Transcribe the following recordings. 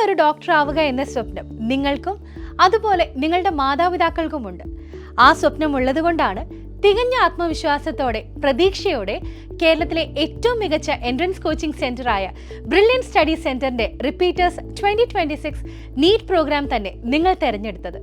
ഒരു ഡോക്ടർ ആവുക എന്ന സ്വപ്നം നിങ്ങൾക്കും അതുപോലെ നിങ്ങളുടെ മാതാപിതാക്കൾക്കുമുണ്ട്. ആ സ്വപ്നം ഉള്ളതുകൊണ്ടാണ് തികഞ്ഞ ആത്മവിശ്വാസത്തോടെ പ്രതീക്ഷയോടെ കേരളത്തിലെ ഏറ്റവും മികച്ച എൻട്രൻസ് കോച്ചിംഗ് സെന്ററായ ബ്രില്യൻ സ്റ്റഡി സെന്ററിന്റെ റിപ്പീറ്റേഴ്സ് 2026 നീറ്റ് പ്രോഗ്രാം തന്നെ നിങ്ങൾ തെരഞ്ഞെടുത്തത്.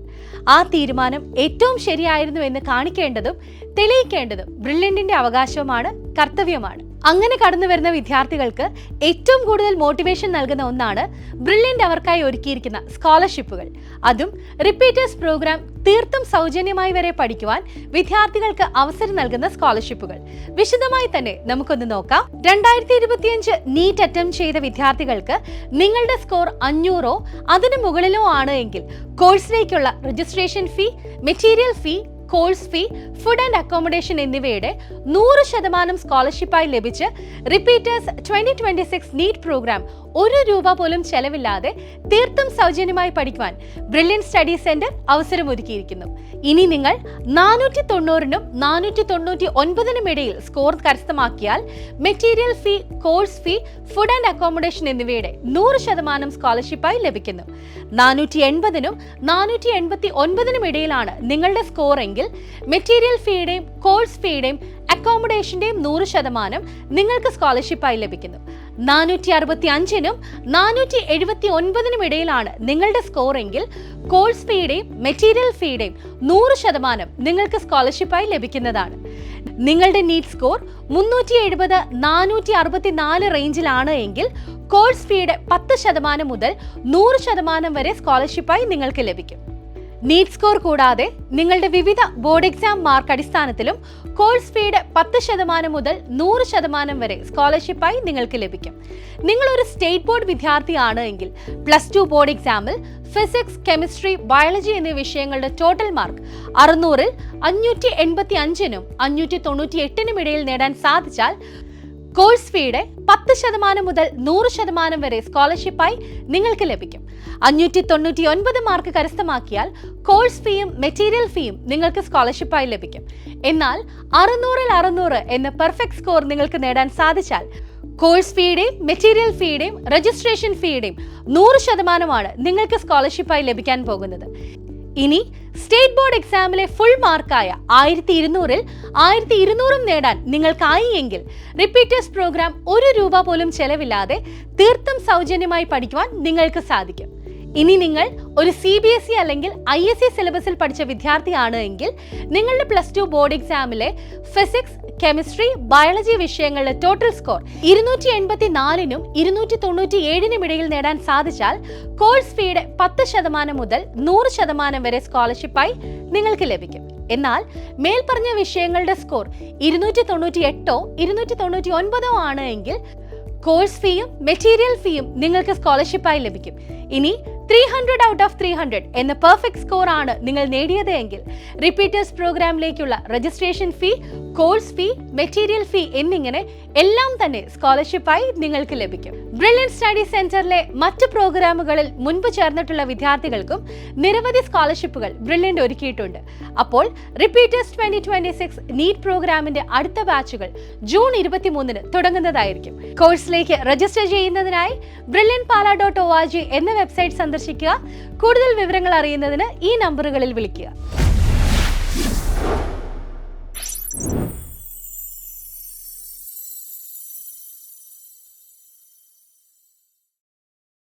ആ തീരുമാനം ഏറ്റവും ശരിയായിരുന്നു എന്ന് കാണിക്കേണ്ടതും തെളിയിക്കേണ്ടതും ബ്രില്യന്റിന്റെ അവകാശവുമാണ്, കർത്തവ്യമാണ്. അങ്ങനെ കടന്നു വരുന്ന വിദ്യാർത്ഥികൾക്ക് ഏറ്റവും കൂടുതൽ മോട്ടിവേഷൻ നൽകുന്ന ഒന്നാണ് ബ്രില്യന്റ് അവർക്കായി ഒരുക്കിയിരിക്കുന്ന സ്കോളർഷിപ്പുകൾ. അതും റിപ്പീറ്റേഴ്സ് പ്രോഗ്രാം തീർത്തും സൗജന്യമായി വരെ പഠിക്കുവാൻ വിദ്യാർത്ഥികൾക്ക് അവസരം നൽകുന്ന സ്കോളർഷിപ്പുകൾ വിശദമായി തന്നെ നമുക്കൊന്ന് നോക്കാം. 2025 നീറ്റ് അറ്റംപ്റ്റ് ചെയ്ത വിദ്യാർത്ഥികൾക്ക് നിങ്ങളുടെ സ്കോർ 500 അതിന് മുകളിലോ ആണ് എങ്കിൽ കോഴ്സിലേക്കുള്ള registration fee, material fee, course fee, food and accommodation എന്നിവയുടെ 100% സ്കോളർഷിപ്പായി ലഭിച്ച് റിപ്പീറ്റേഴ്സ് 2026 നീറ്റ് പ്രോഗ്രാം ₹1 പോലും ചെലവില്ലാതെ തീർത്തും സൗജന്യമായി പഠിക്കുവാൻ ബ്രില്യൻ സ്റ്റഡി സെന്റർ അവസരമൊരുക്കിയിരിക്കുന്നു. ഇനി നിങ്ങൾ 490നും 499നും ഇടയിൽ സ്കോർ കരസ്ഥമാക്കിയാൽ material fee, course fee, food and accommodation എന്നിവയുടെ 100% സ്കോളർഷിപ്പായി ലഭിക്കുന്നു. 480നും 489നും ഇടയിലാണ് നിങ്ങളുടെ സ്കോർ എങ്കിൽ മെറ്റീരിയൽ ഫീയുടെയും കോഴ്സ് ഫീയുടെയും അക്കോമഡേഷന്റെയും 100% നിങ്ങൾക്ക് സ്കോളർഷിപ്പായി ലഭിക്കുന്നു. 465നും 479നും ഇടയിലാണ് നിങ്ങളുടെ സ്കോർ എങ്കിൽ കോഴ്സ് ഫീയുടെയും മെറ്റീരിയൽ ഫീയുടെയും 100% നിങ്ങൾക്ക് സ്കോളർഷിപ്പായി ലഭിക്കുന്നതാണ്. നിങ്ങളുടെ നീറ്റ് സ്കോർ 370, 464 റേഞ്ചിലാണ് എങ്കിൽ കോഴ്സ് ഫീയുടെ 10% മുതൽ 100% വരെ സ്കോളർഷിപ്പായി നിങ്ങൾക്ക് ലഭിക്കും. നീറ്റ് സ്കോർ കൂടാതെ നിങ്ങളുടെ വിവിധ ബോർഡ് എക്സാം മാർക്ക് അടിസ്ഥാനത്തിലും കോഴ്സ് ഫീയുടെ 10% മുതൽ 100% വരെ സ്കോളർഷിപ്പായി നിങ്ങൾക്ക് ലഭിക്കും. നിങ്ങളൊരു സ്റ്റേറ്റ് ബോർഡ് വിദ്യാർത്ഥിയാണ് എങ്കിൽ +2 ബോർഡ് എക്സാമിൽ ഫിസിക്സ്, കെമിസ്ട്രി, ബയോളജി എന്നീ വിഷയങ്ങളുടെ ടോട്ടൽ മാർക്ക് 600ൽ 585നും 598നും ഇടയിൽ നേടാൻ സാധിച്ചാൽ കോഴ്സ് ഫീയുടെ 10% മുതൽ 100% വരെ സ്കോളർഷിപ്പായി നിങ്ങൾക്ക് ലഭിക്കും. 599 മാർക്ക് കരസ്ഥമാക്കിയാൽ കോഴ്സ് ഫീയും മെറ്റീരിയൽ ഫീയും നിങ്ങൾക്ക് സ്കോളർഷിപ്പായി ലഭിക്കും. എന്നാൽ 600ൽ 600 എന്ന പെർഫെക്റ്റ് സ്കോർ നിങ്ങൾക്ക് നേടാൻ സാധിച്ചാൽ കോഴ്സ് ഫീയുടെയും മെറ്റീരിയൽ ഫീയുടെയും രജിസ്ട്രേഷൻ ഫീയുടെയും 100%മാണ് നിങ്ങൾക്ക് സ്കോളർഷിപ്പായി ലഭിക്കാൻ പോകുന്നത്. ഇനി സ്റ്റേറ്റ് ബോർഡ് എക്സാമിലെ ഫുൾ മാർക്കായ 1200ൽ 1200ഉം നേടാൻ നിങ്ങൾക്കായി എങ്കിൽ റിപ്പീറ്റേഴ്സ് പ്രോഗ്രാം ₹1 പോലും ചെലവില്ലാതെ തീർത്തും സൗജന്യമായി പഠിക്കുവാൻ നിങ്ങൾക്ക് സാധിക്കും. ഇനി നിങ്ങൾ ഒരു CBSE അല്ലെങ്കിൽ ISE സിലബസിൽ പഠിച്ച വിദ്യാർത്ഥിയാണ് എങ്കിൽ നിങ്ങളുടെ +2 ബോർഡ് എക്സാമിലെ ഫിസിക്സ്, കെമിസ്ട്രി, ബയോളജി വിഷയങ്ങളുടെ ടോട്ടൽ സ്കോർ 284നും 297നും ഇടയിൽ നേടാൻ സാധിച്ചാൽ കോഴ്സ് ഫീയുടെ 10% മുതൽ 100% വരെ സ്കോളർഷിപ്പായി നിങ്ങൾക്ക് ലഭിക്കും. എന്നാൽ മേൽപ്പറഞ്ഞ വിഷയങ്ങളുടെ സ്കോർ 298 299 ആണ് എങ്കിൽ കോഴ്സ് ഫീയും മെറ്റീരിയൽ ഫീയും നിങ്ങൾക്ക് സ്കോളർഷിപ്പായി ലഭിക്കും. ഇനി 300 ഔട്ട് ഓഫ് 300 എന്ന പെർഫെക്റ്റ് സ്കോർ ആണ് നിങ്ങൾ നേടിയത് എങ്കിൽ റിപ്പീറ്റേഴ്സ് പ്രോഗ്രാമിലേക്കുള്ള registration fee, course fee, material fee എന്നിങ്ങനെ എല്ലാം തന്നെ സ്കോളർഷിപ്പായി നിങ്ങൾക്ക് ലഭിക്കും. ബ്രില്യൻ സ്റ്റഡി സെന്ററിലെ മറ്റ് പ്രോഗ്രാമുകളിൽ മുൻപ് ചേർന്നിട്ടുള്ള വിദ്യാർത്ഥികൾക്കും നിരവധി സ്കോളർഷിപ്പുകൾ ബ്രില്യന്റ് ഒരുക്കിയിട്ടുണ്ട്. അപ്പോൾ റിപ്പീറ്റേഴ്സ് 2026 നീറ്റ് പ്രോഗ്രാമിന്റെ അടുത്ത ബാച്ചുകൾ ജൂൺ 23ന് തുടങ്ങുന്നതായിരിക്കും. കോഴ്സിലേക്ക് രജിസ്റ്റർ ചെയ്യുന്നതിനായി brilliantpala.org എന്ന വെബ്സൈറ്റ് സന്ദർശിക്കുക. കൂടുതൽ വിവരങ്ങൾ അറിയുന്നതിന് ഈ നമ്പറുകളിൽ വിളിക്കുക.